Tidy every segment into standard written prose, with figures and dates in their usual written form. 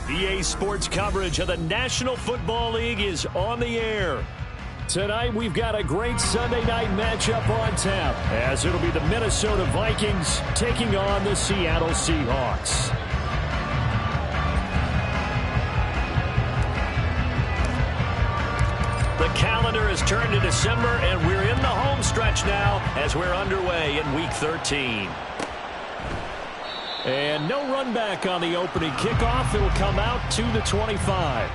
EA Sports coverage of the National Football League is on the air. Tonight, we've got a great Sunday night matchup on tap, as it'll be the Minnesota Vikings taking on the Seattle Seahawks. The calendar has turned to December, and we're in the home stretch now as we're underway in Week 13. And no run back on the opening kickoff. It'll come out to the 25.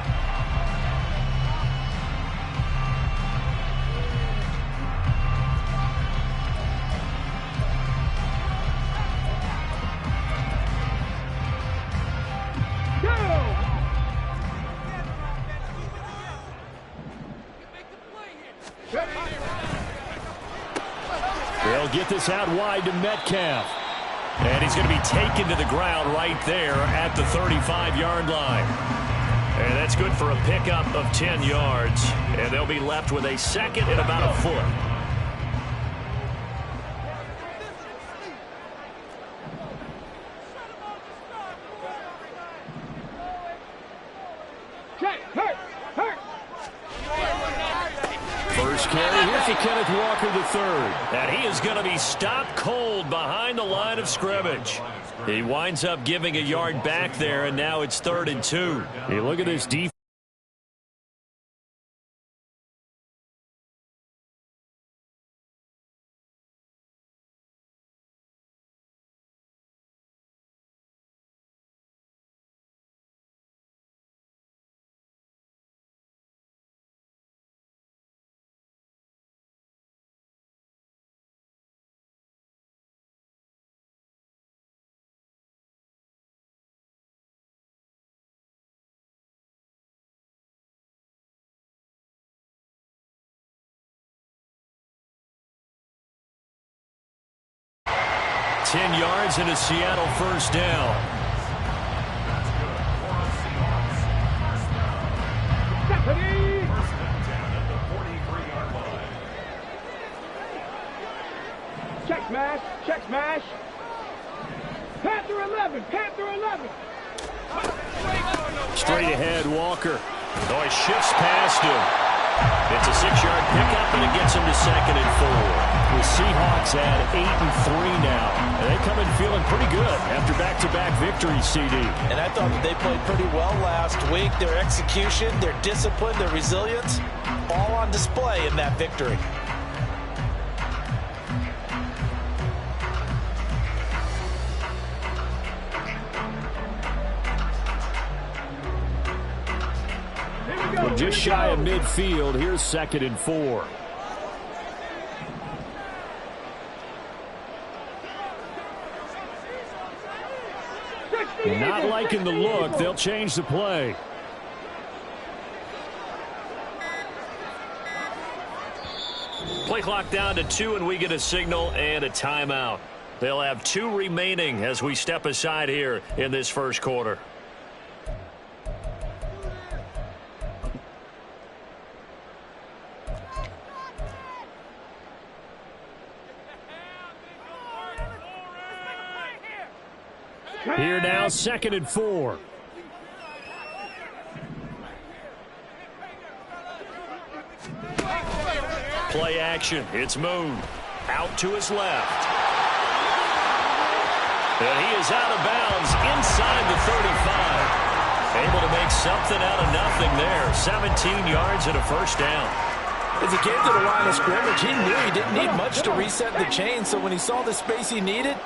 They'll get this out wide to Metcalf. And he's going to be taken to the ground right there at the 35-yard line. And that's good for a pickup of 10 yards. And they'll be left with a second and about a foot. First carry, here's to Kenneth Walker III. And he is going to be stopped cold behind the line of scrimmage. He winds up giving a yard back there, and now it's 3rd and 2. Hey, look at this defense. Ten yards and a Seattle first down. Check smash, check smash. Panther 11, Panther 11. Straight ahead, Walker. Oh, he shifts past him. It's a 6-yard pickup, and it gets him to 2nd and 4. The Seahawks at 8-3 now. And they come in feeling pretty good after back-to-back victories, CD. And I thought that they played pretty well last week. Their execution, their discipline, their resilience, all on display in that victory. Well, just shy of midfield. Here's 2nd and 4. Not liking the look. They'll change the play. Play clock down to 2, and we get a signal and a timeout. They'll have 2 remaining as we step aside here in this first quarter. Here now, 2nd and 4. Play action. It's Moon. Out to his left. And he is out of bounds inside the 35. Able to make something out of nothing there. 17 yards and a first down. As he came to the line of scrimmage, he knew he didn't need much to reset the chain. So when he saw the space he needed,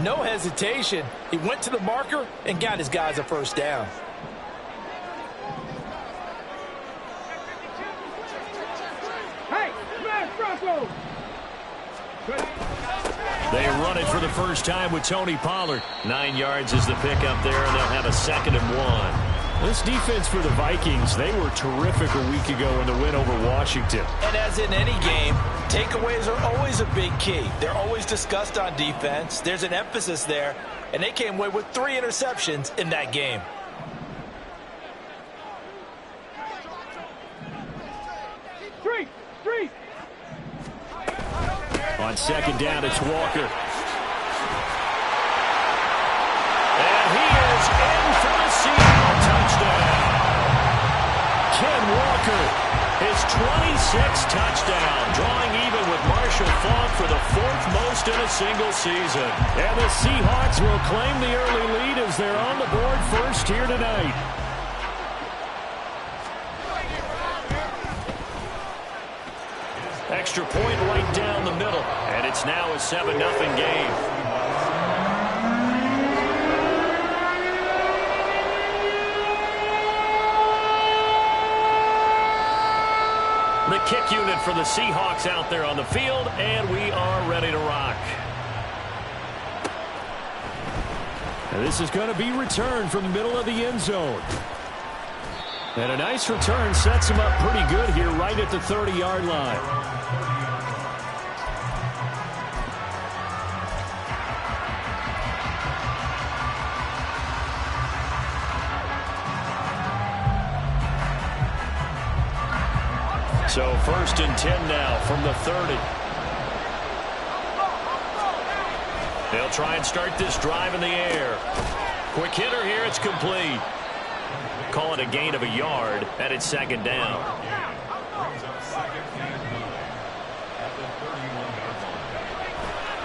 no hesitation. He went to the marker and got his guys a first down. Hey, smash Broncos! They run it for the first time with Tony Pollard. 9 yards is the pickup there, and they'll have a 2nd and 1. This defense for the Vikings, they were terrific a week ago in the win over Washington. And as in any game, takeaways are always a big key. They're always discussed on defense. There's an emphasis there, and they came away with 3 interceptions in that game. Street! On 2nd down, it's Walker. And he is in for the Seattle touchdown. record. His 26th touchdown, drawing even with Marshall Faulk for the 4th most in a single season. And the Seahawks will claim the early lead as they're on the board first here tonight. Extra point right down the middle, and it's now a 7-0 game. The kick unit for the Seahawks out there on the field, and we are ready to rock. And this is going to be returned from the middle of the end zone. And a nice return sets him up pretty good here right at the 30-yard line. So 1st and 10 now from the 30. They'll try and start this drive in the air. Quick hitter here, it's complete. Call it a gain of a yard, and it's 2nd down.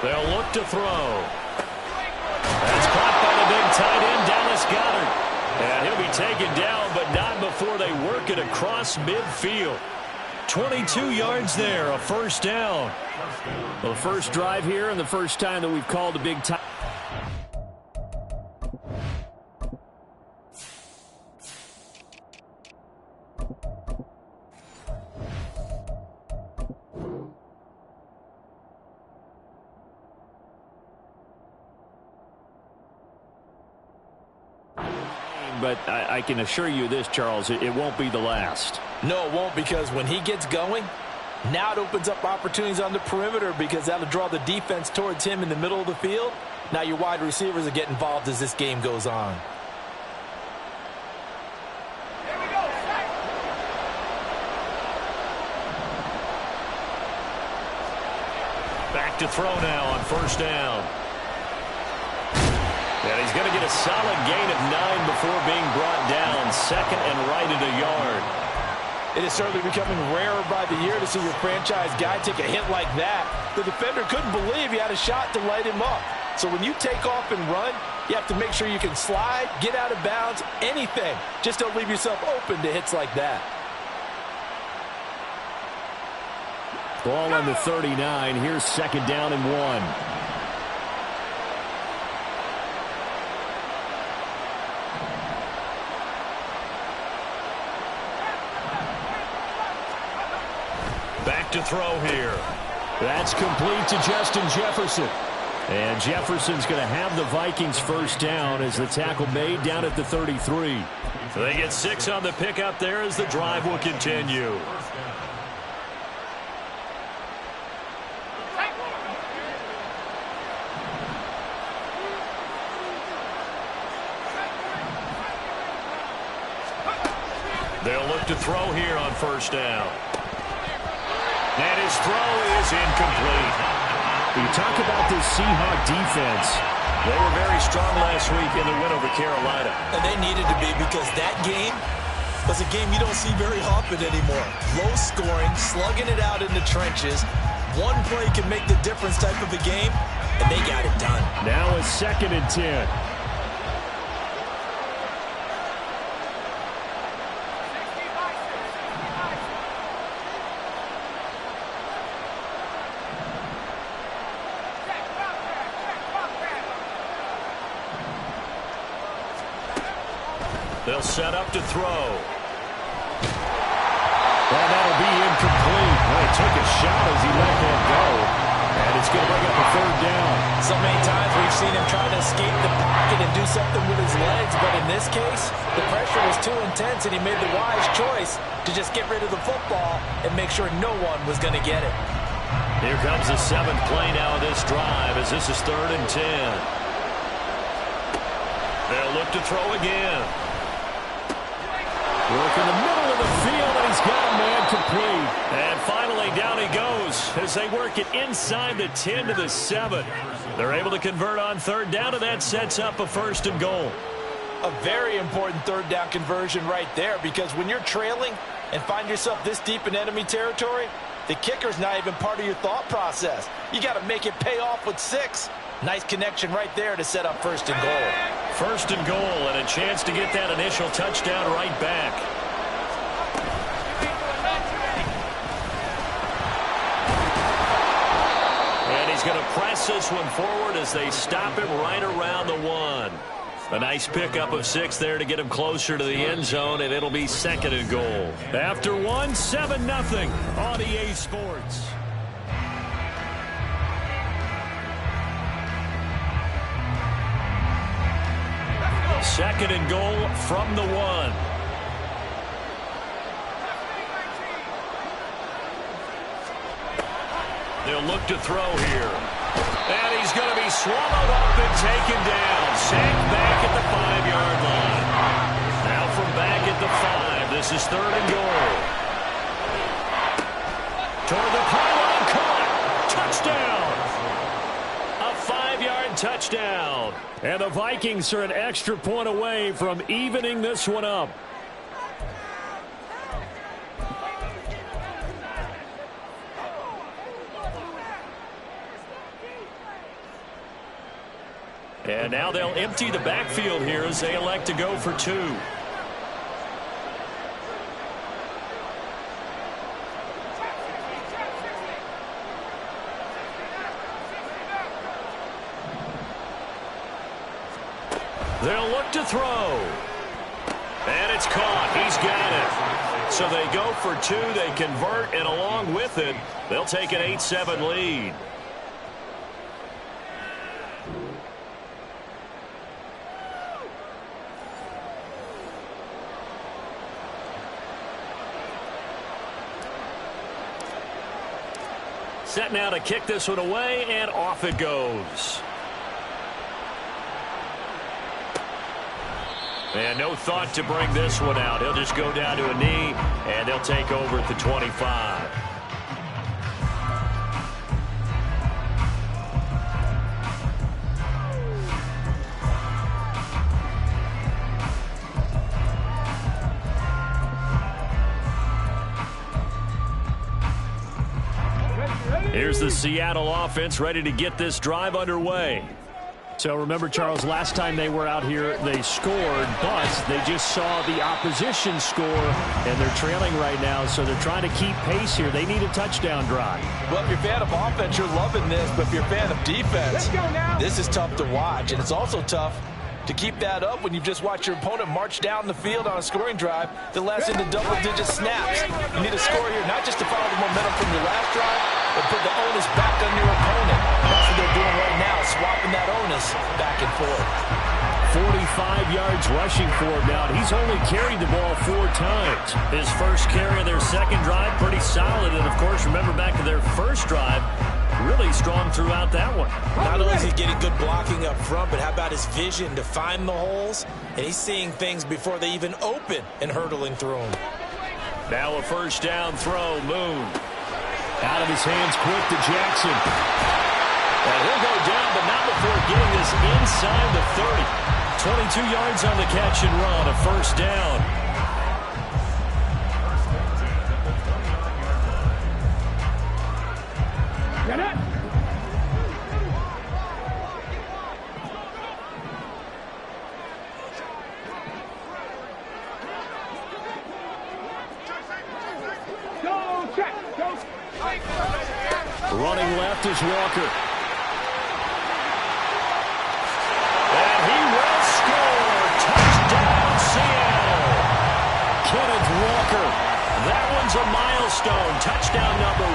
They'll look to throw. That's caught by the big tight end, Dallas Goedert. And he'll be taken down, but not before they work it across midfield. 22 yards there, a 1st down. Well, the first drive here and the first time that we've called a big time. But I can assure you this, Charles, it won't be the last. No, it won't, because when he gets going, now it opens up opportunities on the perimeter because that'll draw the defense towards him in the middle of the field. Now your wide receivers will get involved as this game goes on. Back to throw now on 1st down. And he's going to get a solid gain of 9 before being brought down. 2nd and right at a yard. It is certainly becoming rarer by the year to see your franchise guy take a hit like that. The defender couldn't believe he had a shot to light him up. So when you take off and run, you have to make sure you can slide, get out of bounds, anything. Just don't leave yourself open to hits like that. Ball on the 39. Here's 2nd down and 1. Back to throw here. That's complete to Justin Jefferson. And Jefferson's going to have the Vikings 1st down as the tackle made down at the 33. They get 6 on the pickup there as the drive will continue. They'll look to throw here on 1st down. And his throw is incomplete. You talk about this Seahawk defense. They were very strong last week in the win over Carolina. And they needed to be, because that game was a game you don't see very often anymore. Low scoring, slugging it out in the trenches. One play can make the difference type of a game, and they got it done. Now a 2nd and 10. They'll set up to throw. And that'll be incomplete. Well, he took a shot as he let that go. And it's going to bring up a 3rd down. So many times we've seen him try to escape the pocket and do something with his legs. But in this case, the pressure was too intense, and he made the wise choice to just get rid of the football and make sure no one was going to get it. Here comes the 7th play now of this drive as this is 3rd and 10. They'll look to throw again. Work in the middle of the field, and he's got a man complete. And finally, down he goes as they work it inside the 10 to the 7. They're able to convert on 3rd down, and that sets up a 1st and goal. A very important 3rd down conversion right there, because when you're trailing, and find yourself this deep in enemy territory, the kicker's not even part of your thought process. You got to make it pay off with 6. Nice connection right there to set up 1st and goal. 1st and goal, and a chance to get that initial touchdown right back. And he's going to press this one forward as they stop him right around the 1. A nice pickup of 6 there to get him closer to the end zone, and it'll be 2nd and goal. After 1, 7-0 on EA Sports. Second and goal from the 1. They'll look to throw here. And he's going to be swallowed up and taken down. Sacked back at the 5-yard line. Now from back at the 5. This is 3rd and goal. Toward the pylon, caught. Touchdown. A 5-yard touchdown. And the Vikings are an extra point away from evening this one up. And now they'll empty the backfield here as they elect to go for 2. They'll look to throw. And it's caught. He's got it. So they go for 2. They convert, and along with it, they'll take an 8-7 lead. Set now to kick this one away, and off it goes. And no thought to bring this one out. He'll just go down to a knee, and they'll take over at the 25. Here's the Seattle offense ready to get this drive underway. So remember, Charles, last time they were out here, they scored, but they just saw the opposition score, and they're trailing right now, so they're trying to keep pace here. They need a touchdown drive. Well, if you're a fan of offense, you're loving this, but if you're a fan of defense, this is tough to watch, and it's also tough to keep that up when you've just watched your opponent march down the field on a scoring drive that lasts into double-digit snaps. You need a score here, not just to follow the momentum from your last drive, but put the onus back on your opponent. That's what they're doing right now, swapping that onus back and forth. 45 yards rushing for him now. He's only carried the ball 4 times. His first carry of their second drive, pretty solid. And, of course, remember back to their first drive, really strong throughout that one. Not only is he getting good blocking up front, but how about his vision to find the holes? And he's seeing things before they even open and hurdling through them. Now a first down throw. Moon. Out of his hands quick to Jackson. And he'll go down, but not before getting this inside the 30. 22 yards on the catch and run. A first down. Get it. Go, check. Go. Running left is Walker. And he will score. Touchdown, Seattle. Kenneth Walker. That one's a milestone. Touchdown number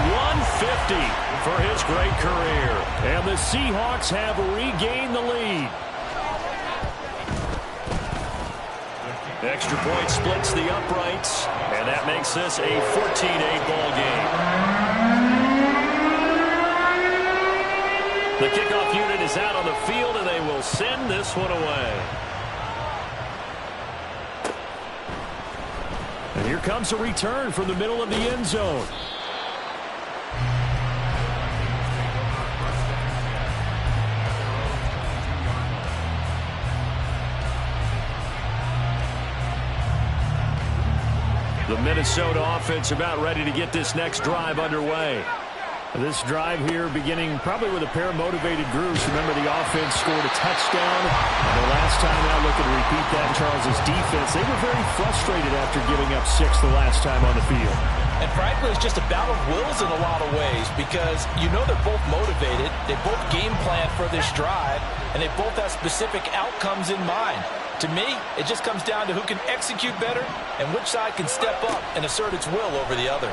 150 for his great career. And the Seahawks have regained the lead. Extra point splits the uprights, and that makes this a 14-8 ball game. The kickoff unit is out on the field, and they will send this one away. And here comes a return from the middle of the end zone. The Minnesota offense about ready to get this next drive underway. This drive here beginning probably with a pair of motivated groups. Remember, the offense scored a touchdown. And the last time out, looking to repeat that, Charles' defense, they were very frustrated after giving up 6 the last time on the field. And frankly, it's just a battle of wills in a lot of ways because you know they're both motivated. They both game plan for this drive, and they both have specific outcomes in mind. To me, it just comes down to who can execute better and which side can step up and assert its will over the other.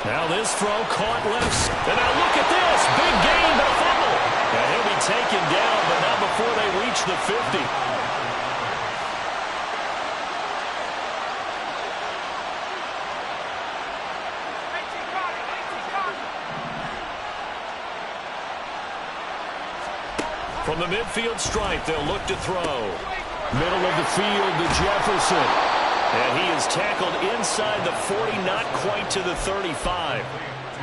Now this throw caught left. And now look at this. Big gain, but a fumble. And he'll be taken down, but not before they reach the 50. From the midfield stripe, they'll look to throw. Middle of the field to Jefferson. And he is tackled inside the 40, not quite to the 35.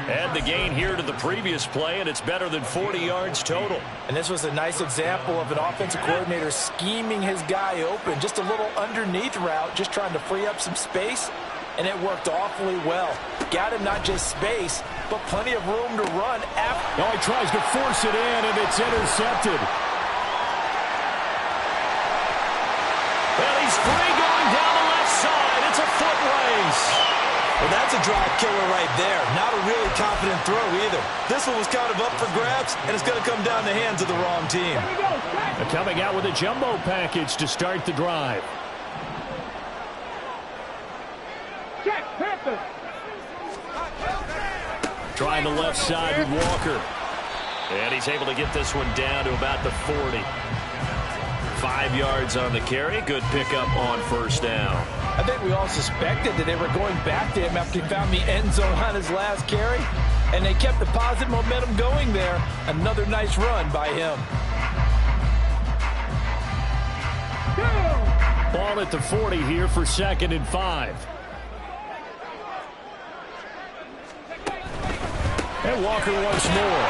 Add the gain here to the previous play, and it's better than 40 yards total. And this was a nice example of an offensive coordinator scheming his guy open. Just a little underneath route, just trying to free up some space, and it worked awfully well. Got him not just space, but plenty of room to run after. Now he tries to force it in, and it's intercepted. Well, he's free going down the left side. It's a foot race. Well, that's a drive killer right there. Not a really confident throw either. This one was kind of up for grabs, and it's going to come down the hands of the wrong team. Coming out with a jumbo package to start the drive. Check, Panthers. Trying the left side with Walker. And he's able to get this one down to about the 40. 5 yards on the carry. Good pickup on first down. I think we all suspected that they were going back to him after he found the end zone on his last carry, and they kept the positive momentum going there. Another nice run by him. Ball at the 40 here for 2nd and 5. And Walker once more.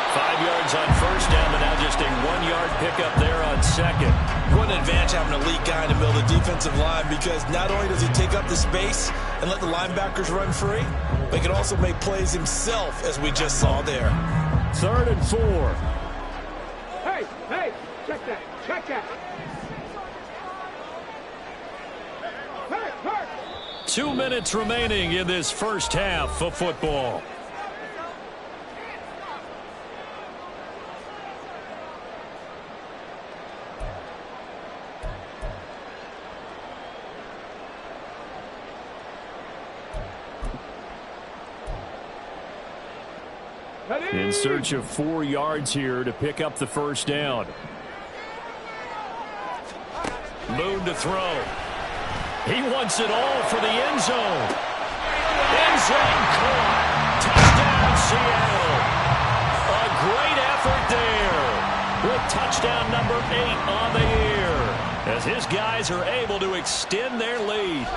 5 yards on first down, but now just a 1-yard pickup there on second. What an advantage having an elite guy in the middle of the defensive line, because not only does he take up the space and let the linebackers run free, but he can also make plays himself, as we just saw there. 3rd and 4. Hey, check that, check that. Hey. 2 minutes remaining in this first half of football. In search of 4 yards here to pick up the first down. Moon to throw. He wants it all for the end zone. End zone caught. Touchdown, Seattle. A great effort there with touchdown number 8 on the year as his guys are able to extend their lead.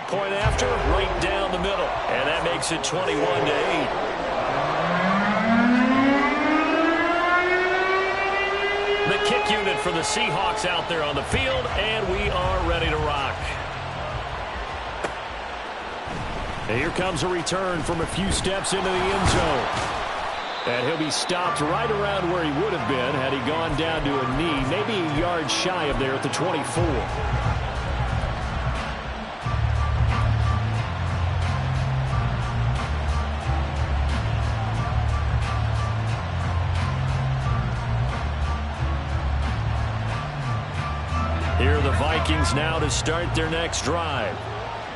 Point after, right down the middle. And that makes it 21-8. The kick unit for the Seahawks out there on the field, and we are ready to rock. And here comes a return from a few steps into the end zone. And he'll be stopped right around where he would have been had he gone down to a knee, maybe a yard shy of there at the 24. Here are the Vikings now to start their next drive.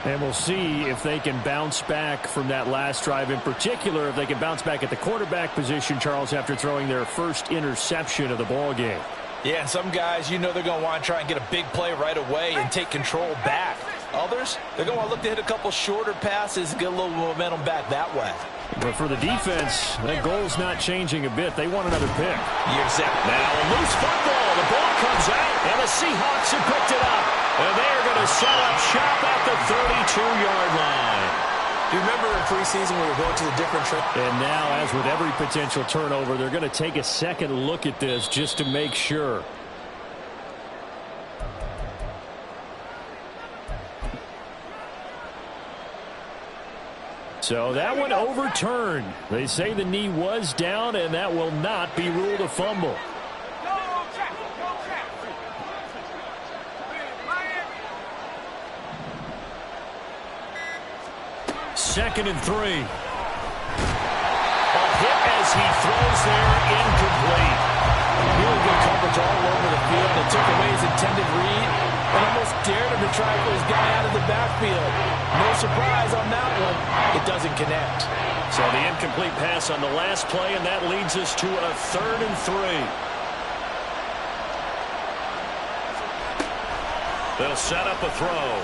And we'll see if they can bounce back from that last drive. In particular, if they can bounce back at the quarterback position, Charles, after throwing their first interception of the ball game. Yeah, and some guys, you know they're going to want to try and get a big play right away and take control back. Others, they're going to want to look to hit a couple shorter passes and get a little momentum back that way. But for the defense, that goal's not changing a bit. They want another pick. Now a loose football. The ball comes out, and the Seahawks have picked it up. And they're going to set up shop at the 32-yard line. Do you remember in preseason we were going to the different trip? And now, as with every potential turnover, they're going to take a second look at this just to make sure. So that one overturned. They say the knee was down, and that will not be ruled a fumble. Second and 3. A hit as he throws there, incomplete. Really good coverage all over the field. It took away his intended read and almost dared him to try for his guy out of the backfield. No surprise on that one. It doesn't connect. So the incomplete pass on the last play, and that leads us to a 3rd and 3. They'll set up a throw.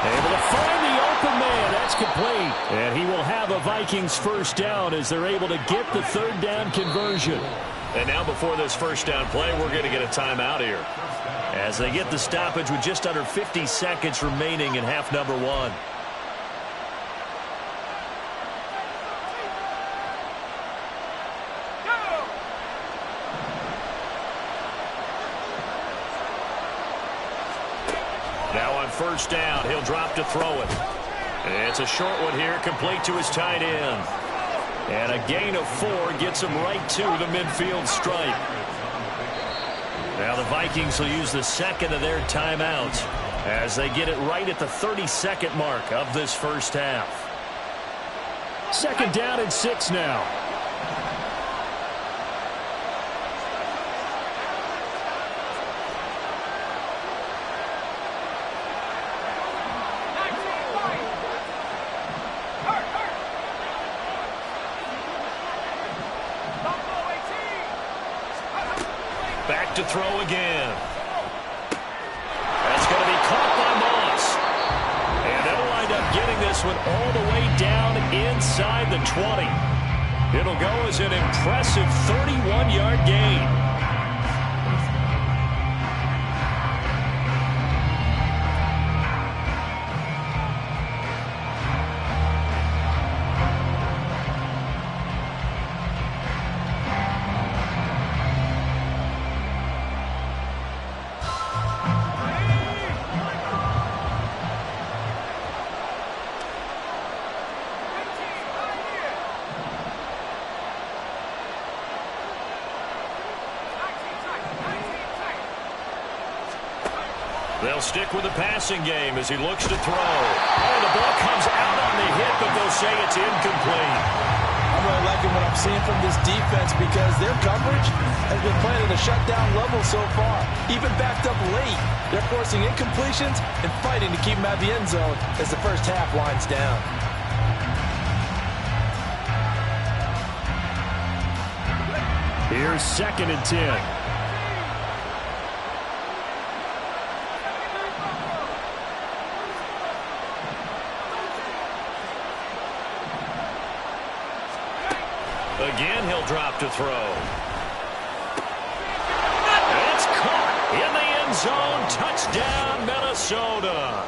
Able to find the open man. That's complete. And he will have a Vikings first down as they're able to get the 3rd down conversion. And now before this first down play, we're going to get a timeout here, as they get the stoppage with just under 50 seconds remaining in half number 1. Now on first down, he'll drop to throw it. It's a short one here, complete to his tight end. And a gain of 4 gets him right to the midfield stripe. Now the Vikings will use the second of their timeouts as they get it right at the 30-second mark of this first half. 2nd down and 6 now. Back to throw again. That's going to be caught by Moss. And they'll wind up getting this one all the way down inside the 20. It'll go as an impressive 31-yard gain. They'll stick with the passing game as he looks to throw. Oh, the ball comes out on the hit, but they'll say it's incomplete. I'm really liking what I'm seeing from this defense because their coverage has been playing at a shutdown level so far. Even backed up late, they're forcing incompletions and fighting to keep them out of the end zone as the first half winds down. Here's 2nd and 10. Again, he'll drop to throw. It's caught in the end zone. Touchdown, Minnesota.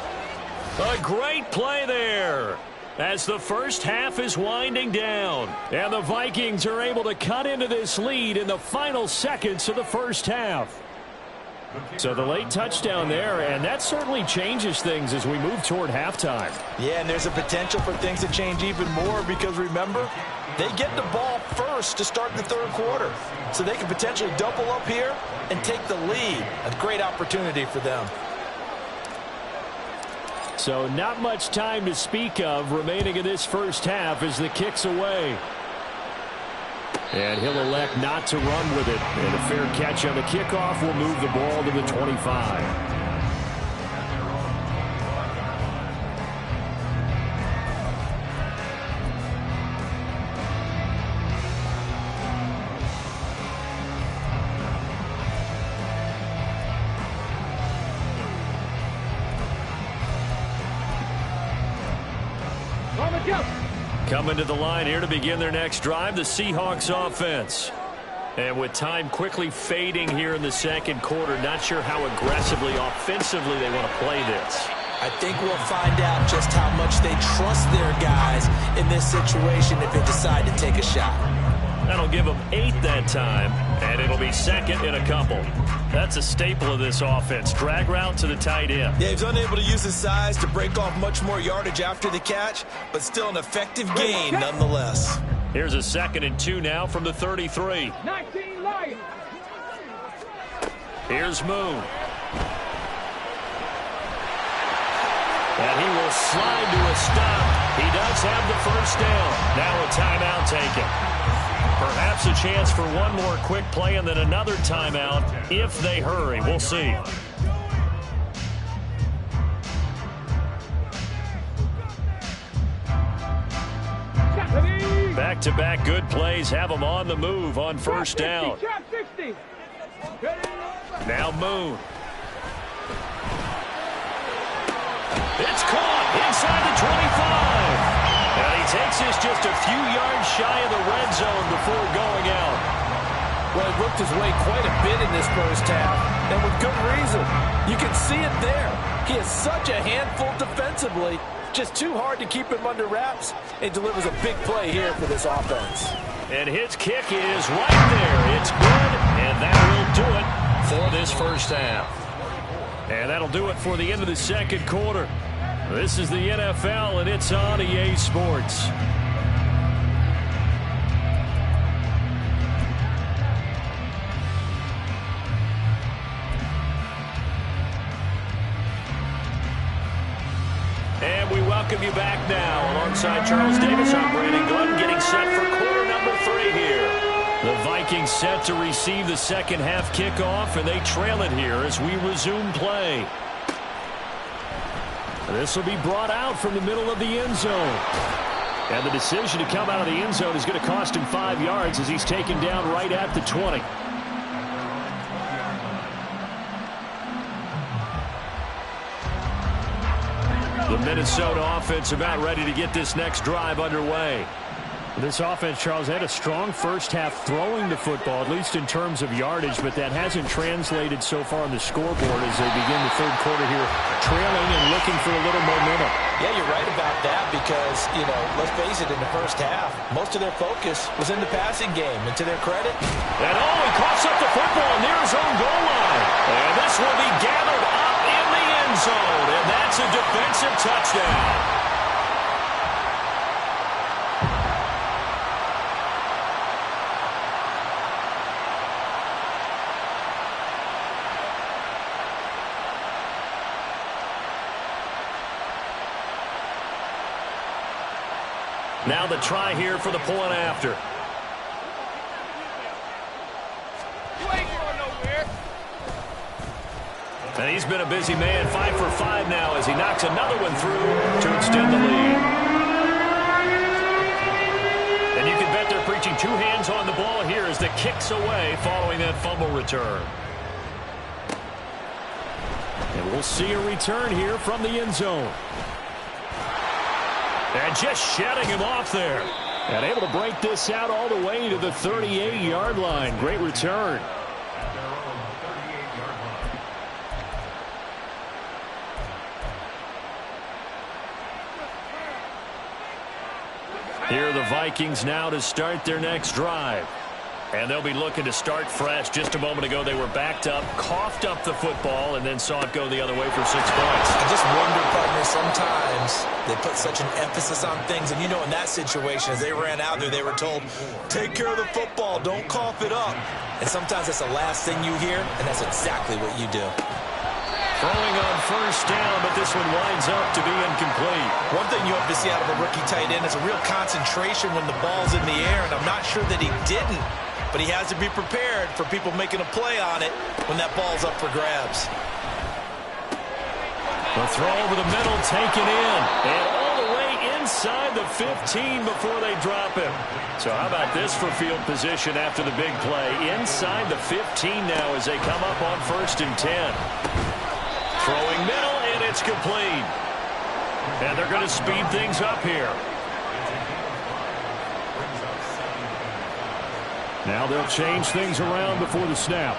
A great play there as the first half is winding down. And the Vikings are able to cut into this lead in the final seconds of the first half. So the late touchdown there, and that certainly changes things as we move toward halftime. Yeah, and there's a potential for things to change even more because, remember, they get the ball first to start the 3rd quarter. So they can potentially double up here and take the lead. A great opportunity for them. So not much time to speak of remaining in this first half as the kick's away. And he'll elect not to run with it. And a fair catch on the kickoff will move the ball to the 25. Coming to the line here to begin their next drive, the Seahawks offense. And with time quickly fading here in the 2nd quarter, not sure how aggressively, offensively they want to play this. I think we'll find out just how much they trust their guys in this situation if they decide to take a shot. That'll give him 8 that time, and it'll be second in a couple. That's a staple of this offense. Drag route to the tight end. Yeah, he's unable to use his size to break off much more yardage after the catch, but still an effective gain nonetheless. Here's a 2nd and 2 now from the 33. 19 Lions. Here's Moon. And he will slide to a stop. He does have the first down. Now a timeout taken. Perhaps a chance for one more quick play and then another timeout if they hurry. We'll see. Back-to-back good plays have them on the move on first down. Now Moon. It's caught inside the 25. And he takes this just a few yards shy of the red zone before going out. Well, he worked his way quite a bit in this first half, and with good reason. You can see it there. He is such a handful defensively. Just too hard to keep him under wraps, and delivers a big play here for this offense. And his kick is right there. It's good, and that will do it for this first half. And that'll do it for the end of the second quarter. This is the NFL, and it's on EA Sports. And we welcome you back now. Alongside Charles Davis, I'm Brandon Glenn, getting set for quarter number 3 here. The Vikings set to receive the second half kickoff, and they trail it here as we resume play. This will be brought out from the middle of the end zone. And the decision to come out of the end zone is going to cost him 5 yards as he's taken down right at the 20. The Minnesota offense about ready to get this next drive underway. This offense, Charles, had a strong first half throwing the football, at least in terms of yardage, but that hasn't translated so far on the scoreboard as they begin the third quarter here, trailing and looking for a little momentum. Yeah, you're right about that because, let's face it, in the first half, most of their focus was in the passing game. And to their credit, and he coughs up the football near his own goal line. And this will be gathered up in the end zone, and that's a defensive touchdown. Now the try here for the point after. You ain't going nowhere. And he's been a busy man, 5 for 5 now as he knocks another one through to extend the lead. And you can bet they're preaching 2 hands on the ball here as the kick's away following that fumble return. And we'll see a return here from the end zone. And just shedding him off there. And able to break this out all the way to the 38-yard line. Great return. Here are the Vikings now to start their next drive. And they'll be looking to start fresh. Just a moment ago, they were backed up, coughed up the football, and then saw it go the other way for 6 points. I just wonder, partner, sometimes they put such an emphasis on things. And, in that situation, as they ran out there, they were told, take care of the football, don't cough it up. And sometimes that's the last thing you hear, and that's exactly what you do. Throwing on first down, but this one winds up to be incomplete. One thing you hope to see out of a rookie tight end is a real concentration when the ball's in the air, and I'm not sure that he didn't. But he has to be prepared for people making a play on it when that ball's up for grabs. The throw over the middle taken in. And all the way inside the 15 before they drop him. So how about this for field position after the big play? Inside the 15 now as they come up on 1st and 10. Throwing middle, and it's complete. And they're going to speed things up here. Now they'll change things around before the snap.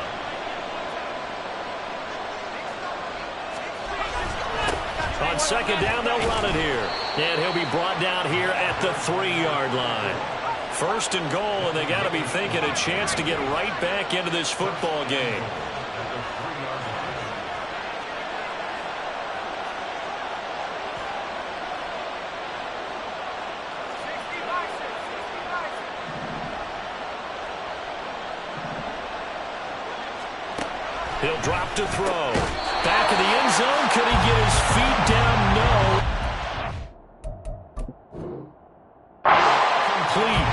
On second down, they'll run it here. And he'll be brought down here at the 3-yard line. First and goal, and they got to be thinking a chance to get right back into this football game. He'll drop to throw. Back in the end zone. Could he get his feet down? No. Complete.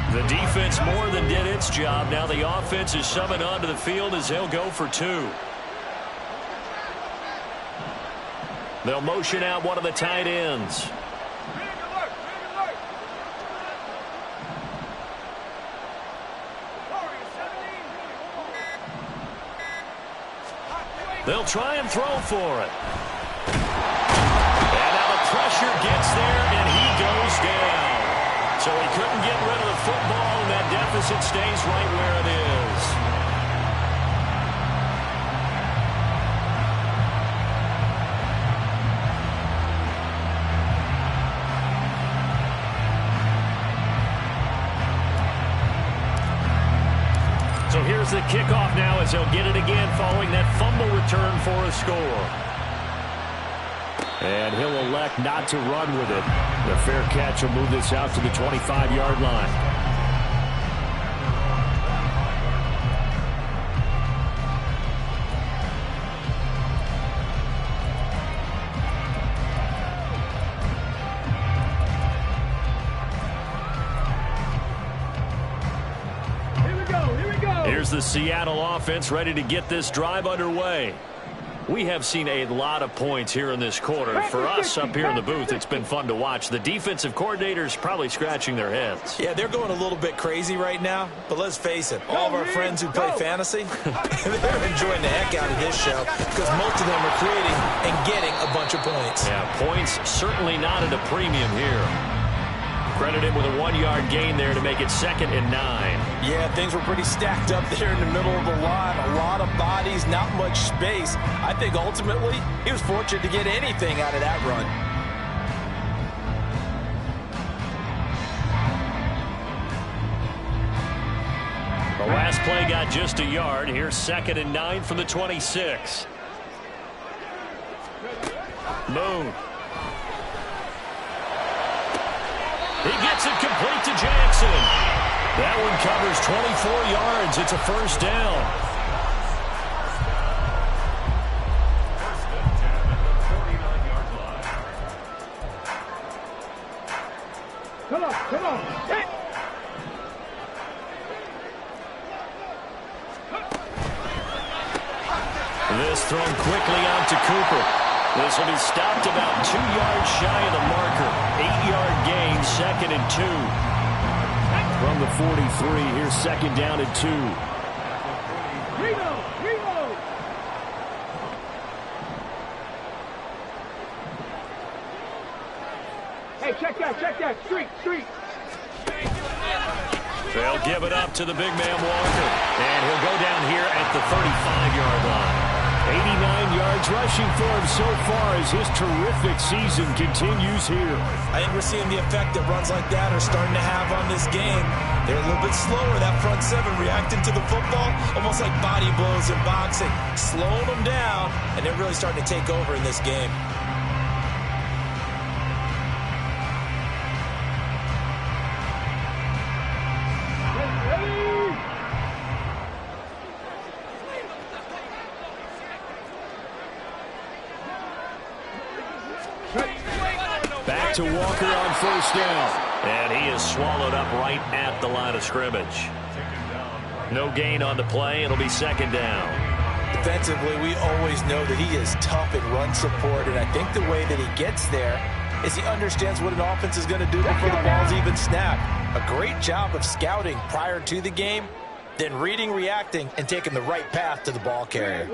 The defense more than did its job. Now the offense is summoned onto the field as they'll go for two. They'll motion out one of the tight ends. They'll try and throw for it. And now the pressure gets there, and he goes down. So he couldn't get rid of the football, and that deficit stays right where it is. So here's the kickoff now as they'll get it again following that fumble return for a score. And he'll elect not to run with it. The fair catch will move this out to the 25-yard line. Here we go. Here's the Seattle offense ready to get this drive underway. We have seen a lot of points here in this quarter. For us up here in the booth, it's been fun to watch. The defensive coordinators probably scratching their heads. Yeah, they're going a little bit crazy right now. But let's face it, all of our friends who play fantasy, they're enjoying the heck out of this show because most of them are creating and getting a bunch of points. Yeah, points certainly not at a premium here. Credited with a 1-yard gain there to make it 2nd and 9. Yeah, things were pretty stacked up there in the middle of the line. A lot of bodies, not much space. I think ultimately he was fortunate to get anything out of that run. The last play got just a yard. Here's 2nd and 9 from the 26. Moon. He gets it complete to Jackson. That one covers 24 yards. It's a first down. Come on. Hey. This thrown quickly out to Cooper. This will be stopped about 2 yards shy of the marker. 8-yard gain, 2nd and 2. From the 43, here's 2nd down and 2. Reload. Hey, check that. Street. They'll give it up to the big man Walker. And he'll go down here at the 35-yard line. 89 yards rushing for him so far as his terrific season continues here. I think we're seeing the effect that runs like that are starting to have on this game. They're a little bit slower, that front seven, reacting to the football, almost like body blows in boxing, slowing them down, and they're really starting to take over in this game. Back to Walker on first down. And he is swallowed up right at the line of scrimmage. No gain on the play. It'll be 2nd down. Defensively, we always know that he is tough at run support, and I think the way that he gets there is he understands what an offense is going to do before the ball's even snapped. A great job of scouting prior to the game, then reading, reacting, and taking the right path to the ball carrier.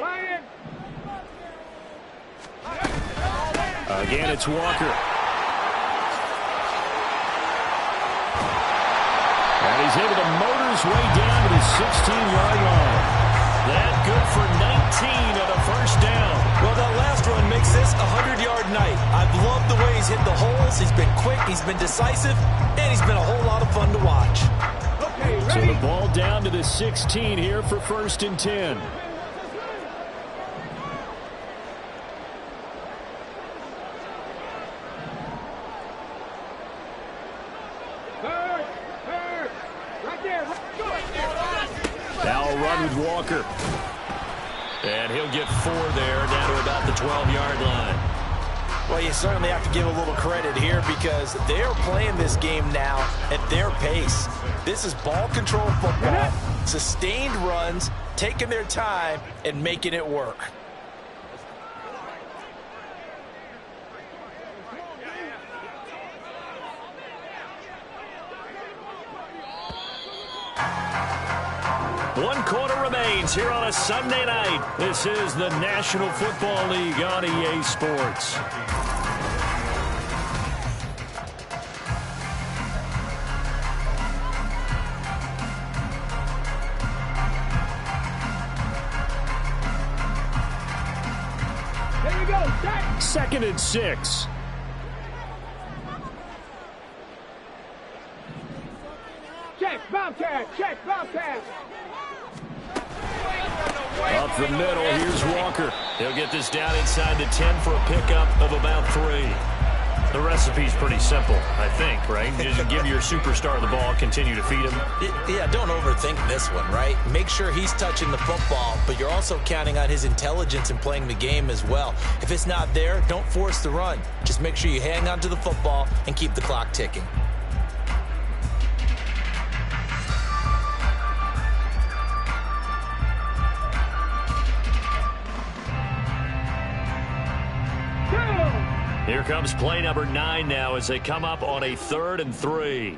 Again, it's Walker. And he's able to motor his way down to the 16-yard line. That good for 19 and a first down. Well, that last run makes this a 100-yard night. I've loved the way he's hit the holes. He's been quick, he's been decisive, and he's been a whole lot of fun to watch. Okay, ready? So the ball down to the 16 here for 1st and 10. Now a run with Walker. And he'll get 4 there, down to about the 12-yard line. Well, you certainly have to give a little credit here because they're playing this game now at their pace. This is ball control football, sustained runs, taking their time, and making it work. One quarter remains here on a Sunday night. This is the National Football League on EA Sports. There you go, set. 2nd and 6. Check, Bobcat, check, Bobcat. Up the middle, here's Walker. He'll get this down inside the 10 for a pickup of about 3. The recipe's pretty simple, I think, right? Just give your superstar the ball, continue to feed him. Yeah, don't overthink this one, right? Make sure he's touching the football, but you're also counting on his intelligence in playing the game as well. If it's not there, don't force the run. Just make sure you hang on to the football and keep the clock ticking. Here comes play number 9 now as they come up on a 3rd and 3.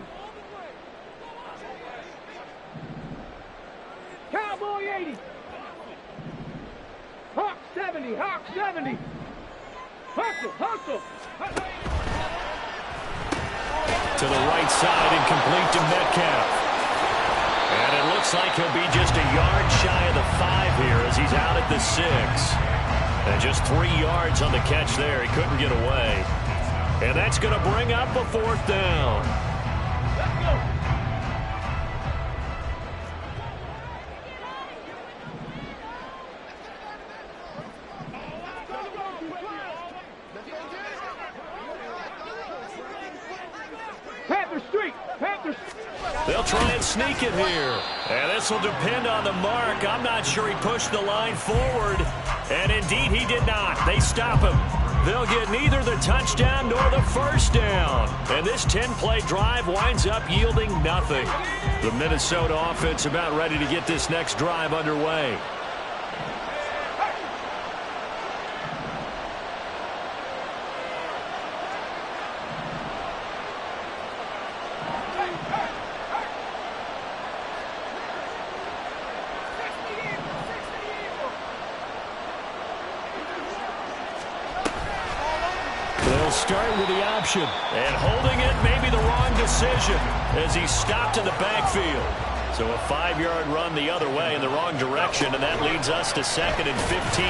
Cowboy 80. Hawk 70, Hawk 70. Hustle, hustle. To the right side, incomplete to Metcalf. And it looks like he'll be just a yard shy of the 5 here as he's out at the 6. And just 3 yards on the catch there. He couldn't get away. And that's going to bring up a 4th down. Let's go. Panther Street, Panther Street. They'll try and sneak it here. And this will depend on the mark. I'm not sure he pushed the line forward. And indeed he did not. They stop him. They'll get neither the touchdown nor the first down. And this 10-play drive winds up yielding nothing. The Minnesota offense about ready to get this next drive underway. Start with the option, and holding it may be the wrong decision as he's stopped in the backfield. So a 5-yard run the other way in the wrong direction, and that leads us to 2nd and 15.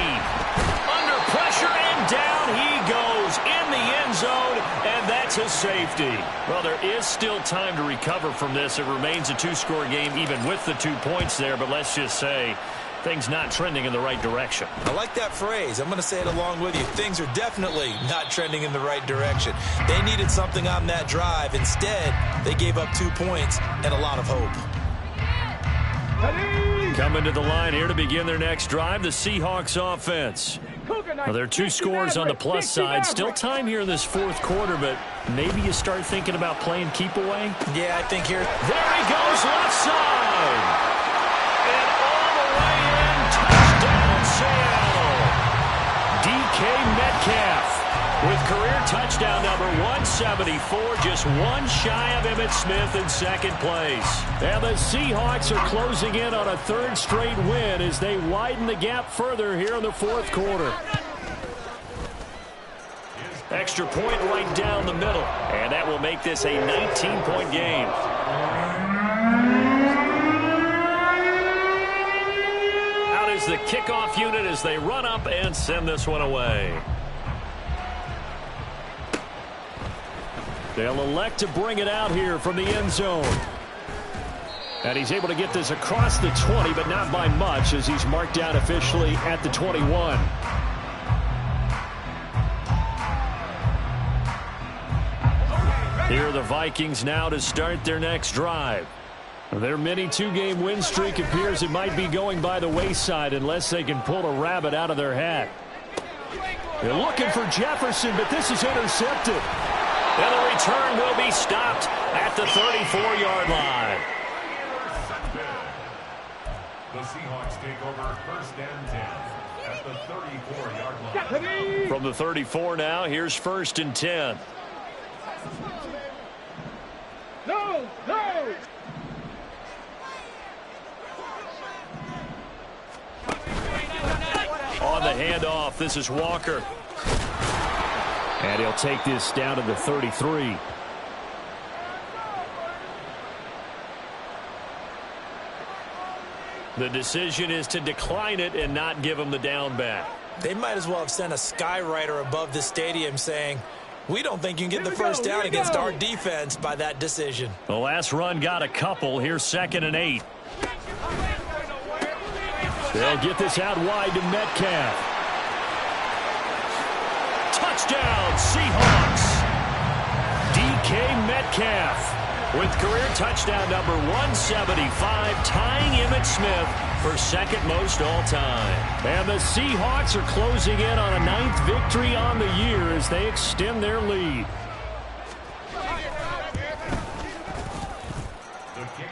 Under pressure, and down he goes in the end zone, and that's a safety. Well, there is still time to recover from this. It remains a 2-score game even with the 2 points there, but let's just say things not trending in the right direction. I like that phrase. I'm going to say it along with you. Things are definitely not trending in the right direction. They needed something on that drive. Instead, they gave up 2 points and a lot of hope. Coming to the line here to begin their next drive, the Seahawks offense. Well, there are 2 scores on the plus side. Still time here in this 4th quarter, but maybe you start thinking about playing keep away? Yeah, I think here. There he goes, left side. And all the way in, touchdown Seattle. DK Metcalf With career touchdown number 174, just one shy of Emmitt Smith in second place. And the Seahawks are closing in on a third straight win as they widen the gap further here in the fourth quarter. Extra point right down the middle, and that will make this a 19-point game. Out is the kickoff unit as they run up and send this one away. They'll elect to bring it out here from the end zone. And he's able to get this across the 20, but not by much as he's marked down officially at the 21. Here are the Vikings now to start their next drive. Their mini two-game win streak appears it might be going by the wayside unless they can pull a rabbit out of their hat. They're looking for Jefferson, but this is intercepted. And the return will be stopped at the 34-yard line. The Seahawks take over first and 10 at the 34-yard line. From the 34 now, here's first and 10. No, no. On the handoff, this is Walker. And he'll take this down to the 33. The decision is to decline it and not give him the down back. They might as well have sent a skywriter above the stadium saying, we don't think you can get the first down against our defense by that decision. The last run got a couple. Here's 2nd and 8. They'll get this out wide to Metcalf. Touchdown, Seahawks. DK Metcalf with career touchdown number 175, tying Emmitt Smith for second most all time. And the Seahawks are closing in on a 9th victory on the year as they extend their lead.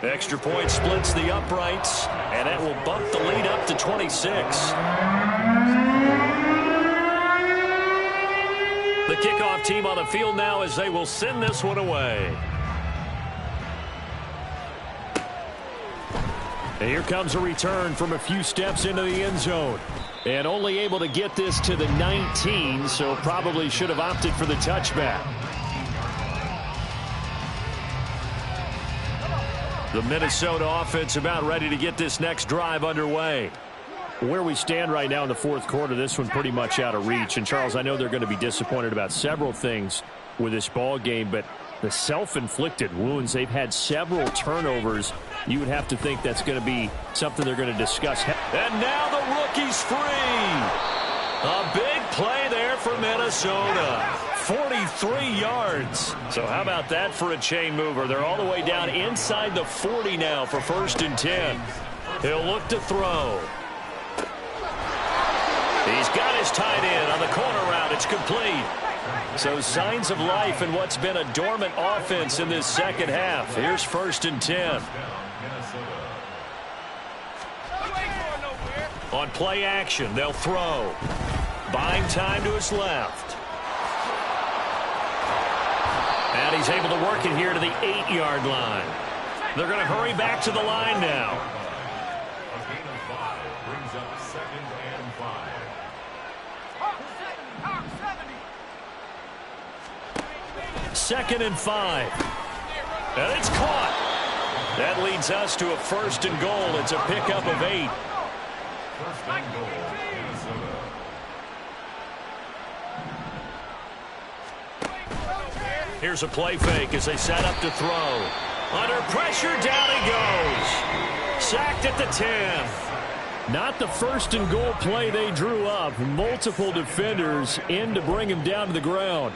Extra point splits the uprights, and that will bump the lead up to 26. The kickoff team on the field now as they will send this one away. And here comes a return from a few steps into the end zone. And only able to get this to the 19, so probably should have opted for the touchback. The Minnesota offense about ready to get this next drive underway. Where we stand right now in the fourth quarter, this one pretty much out of reach. And, Charles, I know they're going to be disappointed about several things with this ball game, but the self-inflicted wounds, they've had several turnovers. You would have to think that's going to be something they're going to discuss. And now the rookie's free. A big play there for Minnesota. 43 yards. So how about that for a chain mover? They're all the way down inside the 40 now for 1st and 10. He'll look to throw. He's got his tight end on the corner route. It's complete. So signs of life in what's been a dormant offense in this second half. Here's 1st and 10. On play action, they'll throw. Buying time to his left. And he's able to work it here to the 8-yard line. They're going to hurry back to the line now. A gain of 5 brings up 2nd and 5. 2nd and 5. And it's caught. That leads us to a 1st and goal. It's a pickup of 8. 1st and goal, Minnesota. Here's a play fake as they set up to throw. Under pressure, down he goes. Sacked at the 10. Not the 1st and goal play they drew up. Multiple defenders in to bring him down to the ground.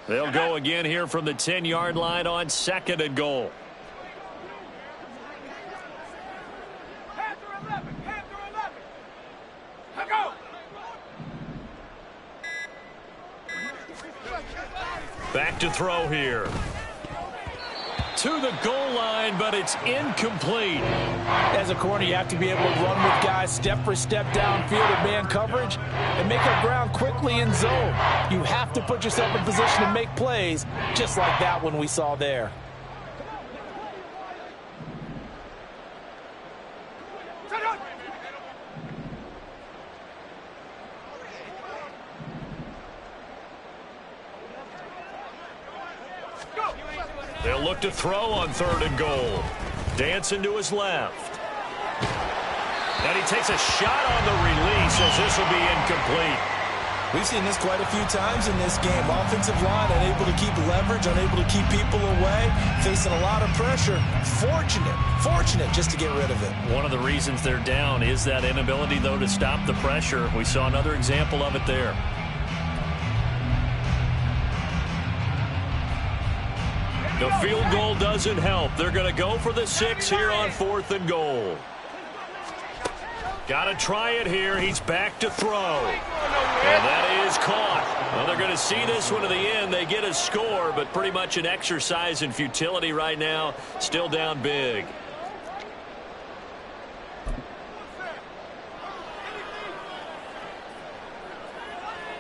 They'll go again here from the 10-yard line on 2nd and goal. Back to throw here. To the goal line, but it's incomplete. As a corner, you have to be able to run with guys step for step downfield in man coverage and make up ground quickly in zone. You have to put yourself in position to make plays, just like that one we saw there. They'll look to throw on 3rd and goal. Dancing to his left. And he takes a shot on the release as this will be incomplete. We've seen this quite a few times in this game. Offensive line unable to keep leverage, unable to keep people away, facing a lot of pressure. Fortunate just to get rid of it. One of the reasons they're down is that inability, though, to stop the pressure. We saw another example of it there. The field goal doesn't help. They're going to go for the 6 here on 4th and goal. Got to try it here. He's back to throw. And that is caught. Well, they're going to see this one to the end. They get a score, but pretty much an exercise in futility right now. Still down big.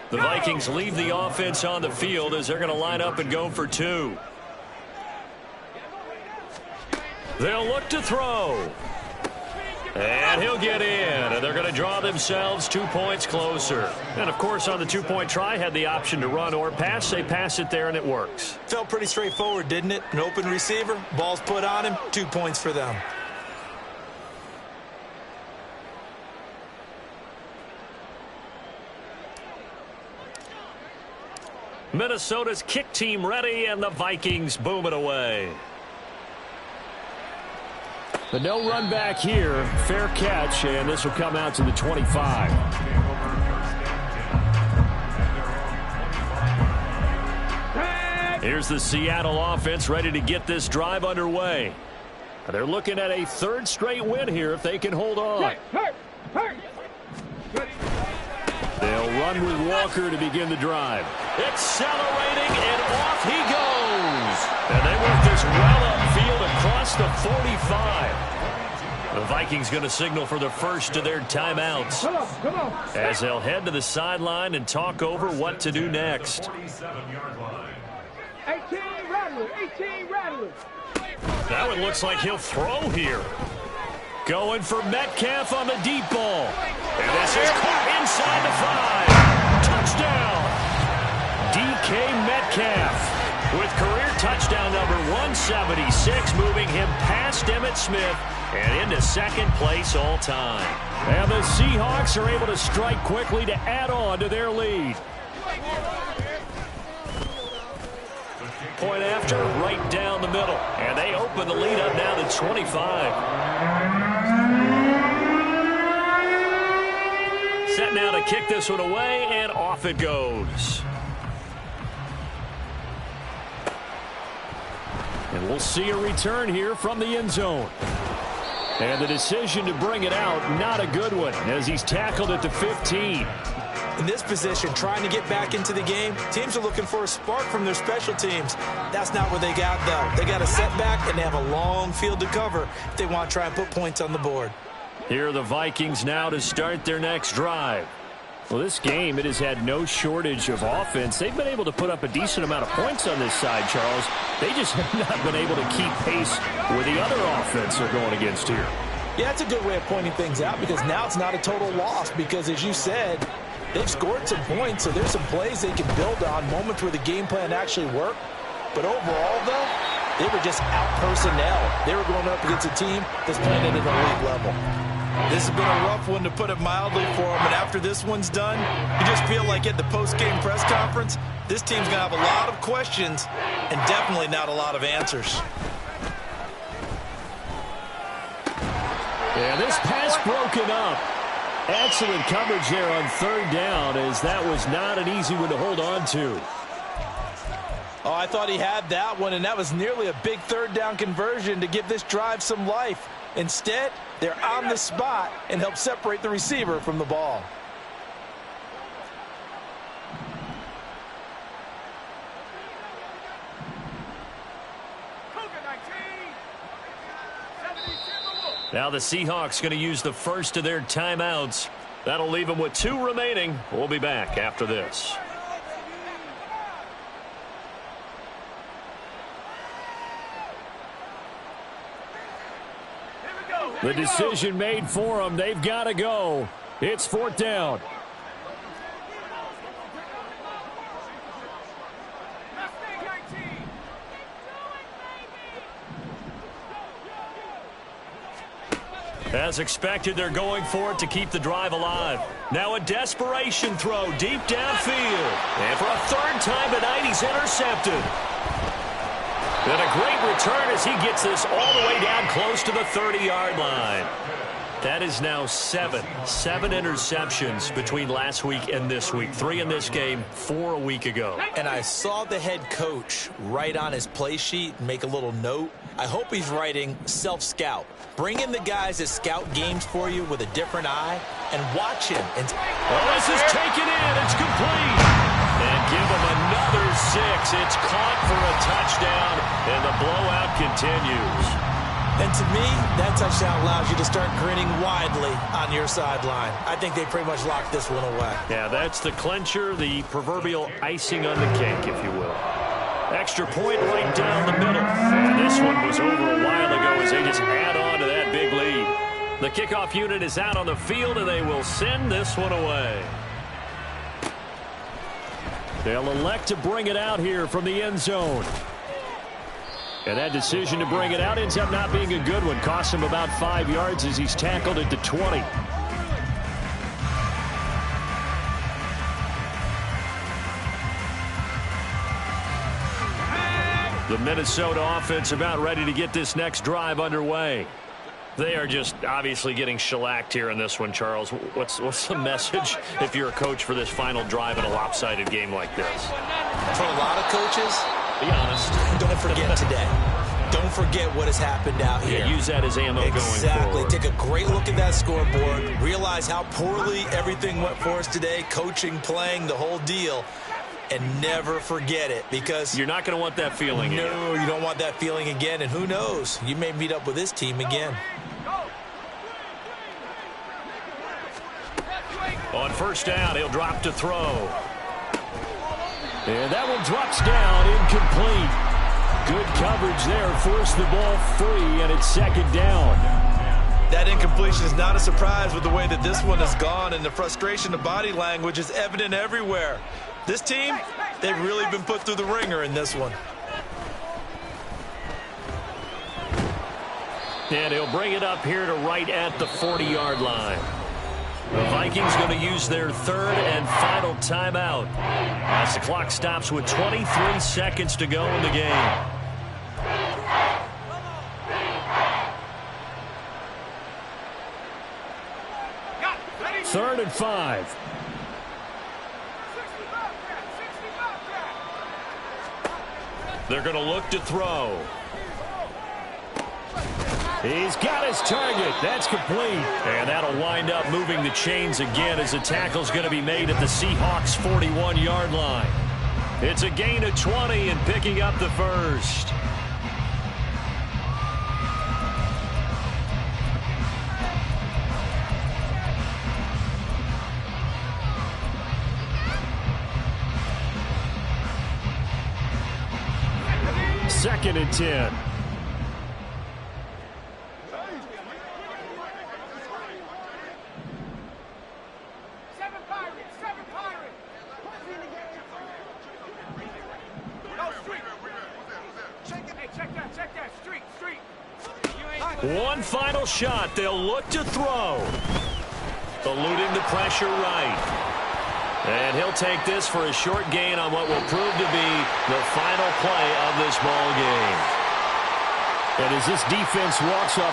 The Vikings leave the offense on the field as they're going to line up and go for 2. They'll look to throw. And he'll get in. And they're going to draw themselves 2 points closer. And, of course, on the 2-point try, had the option to run or pass. They pass it there, and it works. Felt pretty straightforward, didn't it? An open receiver, ball's put on him, 2 points for them. Minnesota's kick team ready, and the Vikings boom it away. But no run back here. Fair catch, and this will come out to the 25. Here's the Seattle offense ready to get this drive underway. They're looking at a 3rd straight win here if they can hold on. They'll run with Walker to begin the drive. Accelerating, and off he goes. And they work this well upfield across the 45. The Vikings going to signal for the first of their timeouts. Come on. As they'll head to the sideline and talk over what to do next. 18 Rattler. That one looks like he'll throw here. Going for Metcalf on the deep ball. And this is caught inside the 5. Touchdown. DK Metcalf with career touchdown number 176, moving him past Emmitt Smith and into 2nd place all time. And the Seahawks are able to strike quickly to add on to their lead. Point after, right down the middle. And they open the lead up now to 25. Set now to kick this one away, and off it goes. And we'll see a return here from the end zone. And the decision to bring it out, not a good one, as he's tackled at the 15. In this position, trying to get back into the game, teams are looking for a spark from their special teams. That's not what they got, though. They got a setback, and they have a long field to cover if they want to try and put points on the board. Here are the Vikings now to start their next drive. Well, this game, it has had no shortage of offense. They've been able to put up a decent amount of points on this side, Charles. They just have not been able to keep pace with the other offense they're going against here. Yeah, that's a good way of pointing things out, because now it's not a total loss, because as you said, they've scored some points, so there's some plays they can build on, moments where the game plan actually worked. But overall, though, they were just out-personnel. They were going up against a team that's playing at an elite level. This has been a rough one, to put it mildly, for them. And after this one's done, you just feel like at the post-game press conference, this team's going to have a lot of questions and definitely not a lot of answers. Yeah, this pass broken up. Excellent coverage there on 3rd down, as that was not an easy one to hold on to. Oh, I thought he had that one, and that was nearly a big 3rd down conversion to give this drive some life. Instead, they're on the spot and help separate the receiver from the ball. Now the Seahawks going to use the first of their timeouts. That'll leave them with 2 remaining. We'll be back after this. The decision made for them. They've got to go. It's 4th down. As expected, they're going for it to keep the drive alive. Now a desperation throw deep downfield. And for a 3rd time tonight, he's intercepted. And a great return as he gets this all the way down close to the 30-yard line. That is now 7 interceptions between last week and this week. 3 in this game, 4 a week ago. And I saw the head coach write on his play sheet and make a little note. I hope he's writing self-scout. Bring in the guys that scout games for you with a different eye and watch him. And this is taken in. It's complete. And give him another 6. It's caught for a touchdown, and the blowout continues. And to me, that touchdown allows you to start grinning widely on your sideline. I think they pretty much locked this one away. Yeah, that's the clincher, the proverbial icing on the cake, if you will. Extra point right down the middle. And this one was over a while ago as they just add on to that big lead. The kickoff unit is out on the field, and they will send this one away. They'll elect to bring it out here from the end zone. And that decision to bring it out ends up not being a good one. Costs him about 5 yards as he's tackled at the 20. The Minnesota offense about ready to get this next drive underway. They are just obviously getting shellacked here in this one, Charles. What's the message if you're a coach for this final drive in a lopsided game like this? For a lot of coaches, be honest. Don't forget today. Don't forget what has happened out here. Yeah, use that as ammo going forward. Exactly. Take a great look at that scoreboard. Realize how poorly everything went for us today. Coaching, playing, the whole deal. And never forget it, because you're not going to want that feeling again. No, you don't want that feeling again. And who knows? You may meet up with this team again. On 1st down, he'll drop to throw. And that one drops down, incomplete. Good coverage there, forced the ball free, and it's 2nd down. That incompletion is not a surprise with the way that this one has gone, and the frustration, the body language is evident everywhere. This team, they've really been put through the ringer in this one. And he'll bring it up here to right at the 40-yard line. The Vikings going to use their 3rd and final timeout as the clock stops with 23 seconds to go in the game. Third and 5. They're going to look to throw. He's got his target. That's complete. And that'll wind up moving the chains again as the tackle's going to be made at the Seahawks' 41-yard line. It's a gain of 20 and picking up the first. Second and 10. One final shot. They'll look to throw. Eluding the pressure right. And he'll take this for a short gain on what will prove to be the final play of this ball game. And as this defense walks off